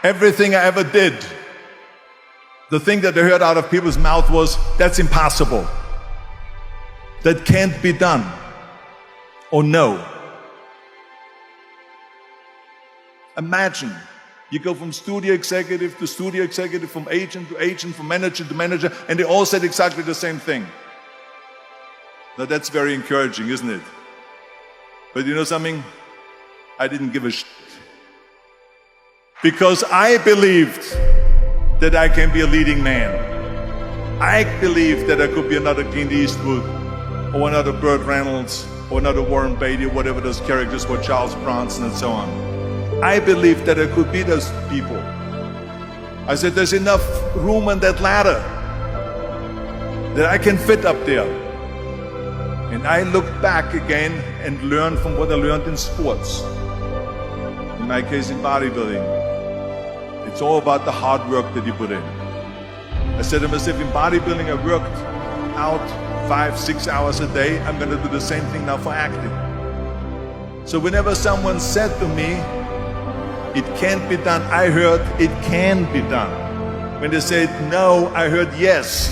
Everything I ever did, the thing that I heard out of people's mouth was, that's impossible. That can't be done. Or no. Imagine, you go from studio executive to studio executive, from agent to agent, from manager to manager, and they all said exactly the same thing. Now that's very encouraging, isn't it? But you know something? I didn't give a shit. Because I believed that I can be a leading man. I believed that I could be another Clint Eastwood, or another Burt Reynolds, or another Warren Beatty, or whatever those characters were, Charles Bronson and so on. I believed that I could be those people. I said, there's enough room on that ladder that I can fit up there. And I looked back again and learned from what I learned in sports. In my case, in bodybuilding. It's all about the hard work that you put in. I said to myself, in bodybuilding, I worked out 5-6 hours a day. I'm going to do the same thing now for acting. So whenever someone said to me, it can't be done, I heard it can be done. When they said no, I heard yes.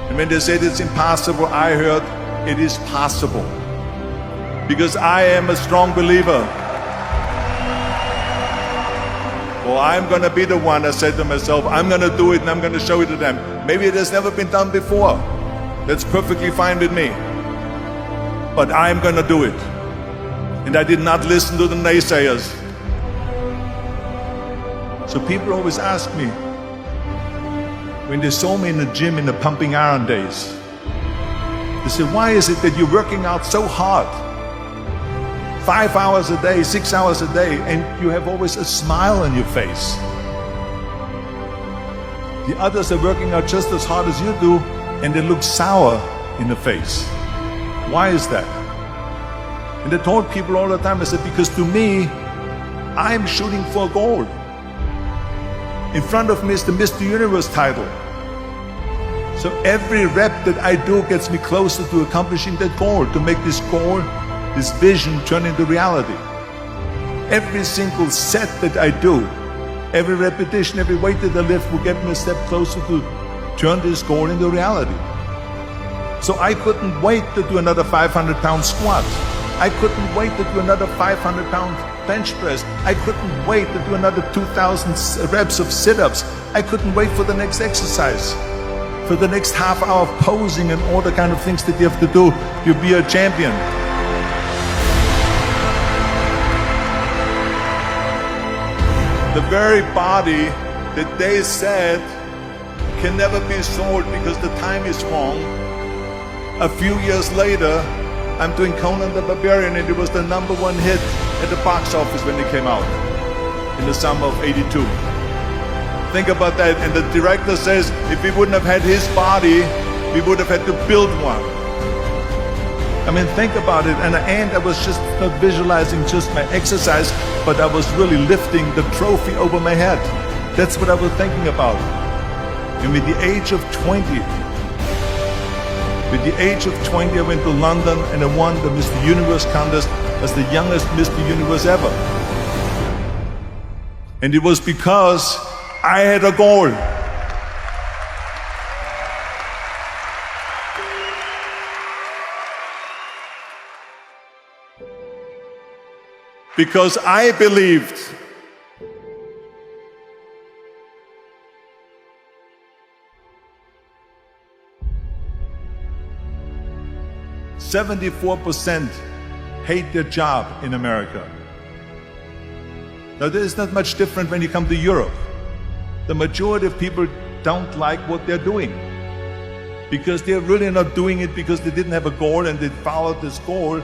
And when they said it's impossible, I heard it is possible. Because I am a strong believer. Well, I'm going to be the one, I said to myself, I'm going to do it and I'm going to show it to them. Maybe it has never been done before. That's perfectly fine with me. But I'm going to do it. And I did not listen to the naysayers. So people always ask me, when they saw me in the gym in the pumping iron days, they say, why is it that you're working out so hard? 5 hours a day, 6 hours a day, and you have always a smile on your face. The others are working out just as hard as you do, and they look sour in the face. Why is that? And I told people all the time, I said, because to me, I'm shooting for a goal. In front of me is the Mr. Universe title. So every rep that I do gets me closer to accomplishing that goal, to make this goal, this vision turn into reality. Every single set that I do, every repetition, every weight that I lift will get me a step closer to turn this goal into reality. So I couldn't wait to do another 500-pound squat. I couldn't wait to do another 500-pound bench press. I couldn't wait to do another 2,000 reps of sit-ups. I couldn't wait for the next exercise, for the next half hour of posing and all the kind of things that you have to do to be a champion. The very body that they said can never be sold because the time is wrong. A few years later, I'm doing Conan the Barbarian, and it was the #1 hit at the box office when it came out in the summer of '82. Think about that. And the director says, if we wouldn't have had his body, we would have had to build one. I mean, think about it. And at the end, I was just not visualizing just my exercise, but I was really lifting the trophy over my head. That's what I was thinking about. And with the age of 20, I went to London and I won the Mr. Universe contest as the youngest Mr. Universe ever. And it was because I had a goal. Because I believed .74% hate their job in America. Now, there is not much different when you come to Europe. The majority of people don't like what they're doing because they're really not doing it because they didn't have a goal and they followed this goal.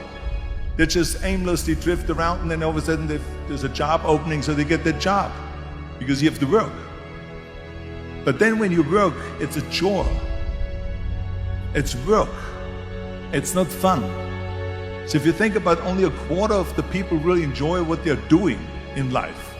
They just aimlessly drift around, and then all of a sudden there's a job opening, so they get that job because you have to work. But then when you work, it's a chore. It's work. It's not fun. So if you think about, only a quarter of the people really enjoy what they're doing in life.